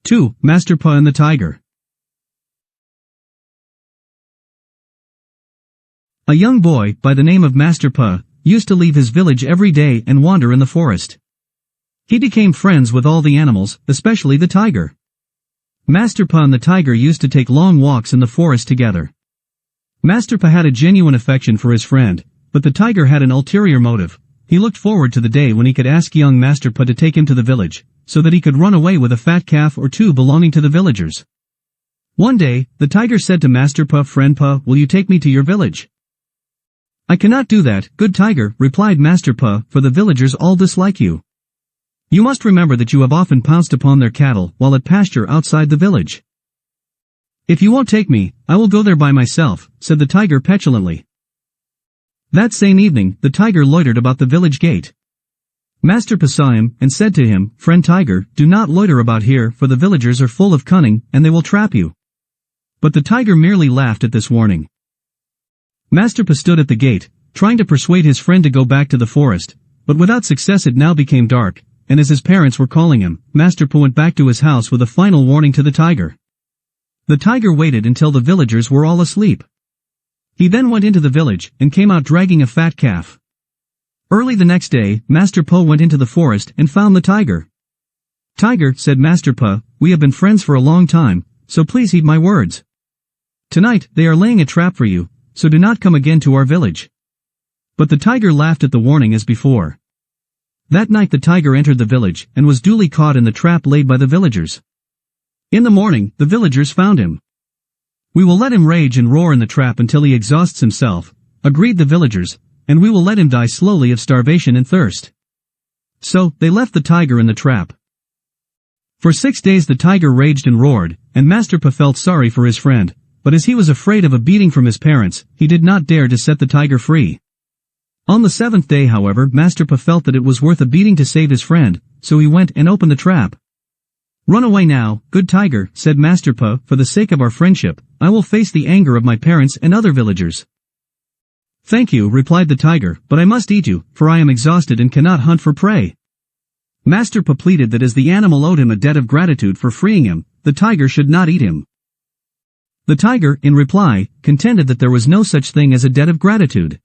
2. Master Pa and the Tiger. A young boy, by the name of Master Pa, used to leave his village every day and wander in the forest. He became friends with all the animals, especially the tiger. Master Pa and the tiger used to take long walks in the forest together. Master Pa had a genuine affection for his friend, but the tiger had an ulterior motive. He looked forward to the day when he could ask young Master Pa to take him to the village, so that he could run away with a fat calf or two belonging to the villagers. One day, the tiger said to Master Pa, "Friend Pa, will you take me to your village?" "I cannot do that, good tiger," replied Master Pa, "for the villagers all dislike you. You must remember that you have often pounced upon their cattle while at pasture outside the village." "If you won't take me, I will go there by myself," said the tiger petulantly. That same evening, the tiger loitered about the village gate. Master Pa saw him and said to him, "Friend tiger, do not loiter about here, for the villagers are full of cunning and they will trap you." But the tiger merely laughed at this warning. Master Pa stood at the gate, trying to persuade his friend to go back to the forest, but without success. It now became dark, and as his parents were calling him, Master Pa went back to his house with a final warning to the tiger. The tiger waited until the villagers were all asleep. He then went into the village and came out dragging a fat calf. Early the next day, Master Pa went into the forest and found the tiger. "Tiger," said Master Pa, "we have been friends for a long time, so please heed my words. Tonight, they are laying a trap for you, so do not come again to our village." But the tiger laughed at the warning as before. That night the tiger entered the village and was duly caught in the trap laid by the villagers. In the morning, the villagers found him. "We will let him rage and roar in the trap until he exhausts himself," agreed the villagers, "and we will let him die slowly of starvation and thirst." So, they left the tiger in the trap. For 6 days the tiger raged and roared, and Master Pa felt sorry for his friend, but as he was afraid of a beating from his parents, he did not dare to set the tiger free. On the 7th day, however, Master Pa felt that it was worth a beating to save his friend, so he went and opened the trap. "Run away now, good tiger," said Master Pa, "for the sake of our friendship, I will face the anger of my parents and other villagers." "Thank you," replied the tiger, "but I must eat you, for I am exhausted and cannot hunt for prey." Master Pa pleaded that as the animal owed him a debt of gratitude for freeing him, the tiger should not eat him. The tiger, in reply, contended that there was no such thing as a debt of gratitude.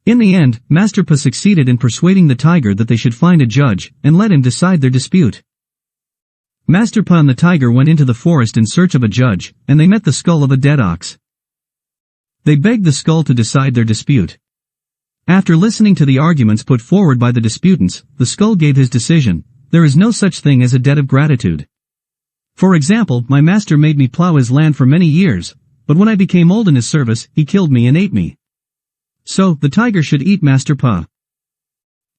In the end, Master Pa succeeded in persuading the tiger that they should find a judge and let him decide their dispute. Master Pa and the tiger went into the forest in search of a judge, and they met the skull of a dead ox. They begged the skull to decide their dispute. After listening to the arguments put forward by the disputants, the skull gave his decision: "There is no such thing as a debt of gratitude. For example, my master made me plow his land for many years, but when I became old in his service, he killed me and ate me. So, the tiger should eat Master Pa."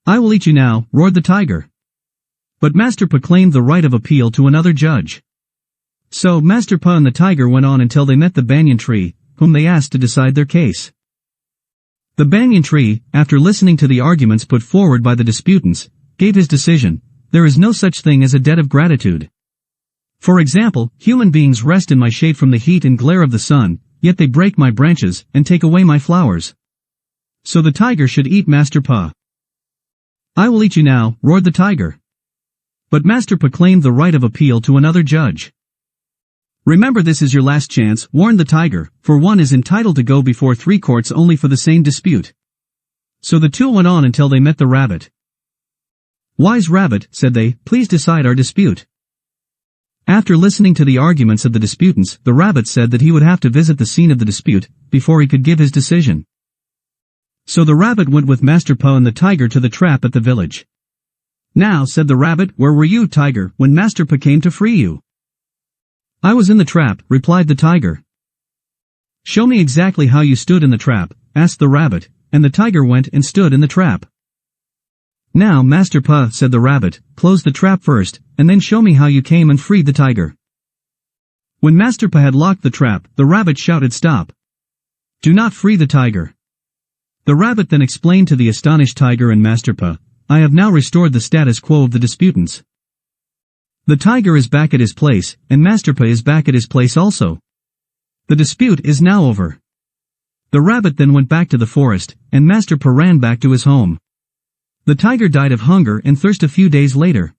"I will eat you now," roared the tiger. But Master Pa claimed the right of appeal to another judge. So, Master Pa and the tiger went on until they met the banyan tree, whom they asked to decide their case. The banyan tree, after listening to the arguments put forward by the disputants, gave his decision: "There is no such thing as a debt of gratitude. For example, human beings rest in my shade from the heat and glare of the sun, yet they break my branches and take away my flowers. So the tiger should eat Master Pa." "I will eat you now," roared the tiger. But Master Pa claimed the right of appeal to another judge. "Remember, this is your last chance," warned the tiger, "for one is entitled to go before 3 courts only for the same dispute." So the two went on until they met the rabbit. "Wise rabbit," said they, "please decide our dispute." After listening to the arguments of the disputants, the rabbit said that he would have to visit the scene of the dispute before he could give his decision. So the rabbit went with Master Pa and the tiger to the trap at the village. "Now," said the rabbit, "where were you, tiger, when Master Pa came to free you?" "I was in the trap," replied the tiger. "Show me exactly how you stood in the trap," asked the rabbit, and the tiger went and stood in the trap. "Now, Master Pa," said the rabbit, "close the trap first, and then show me how you came and freed the tiger." When Master Pa had locked the trap, the rabbit shouted, "Stop! Do not free the tiger." The rabbit then explained to the astonished tiger and Master Pa, "I have now restored the status quo of the disputants. The tiger is back at his place, and Master Pa is back at his place also. The dispute is now over." The rabbit then went back to the forest, and Master Pa ran back to his home. The tiger died of hunger and thirst a few days later.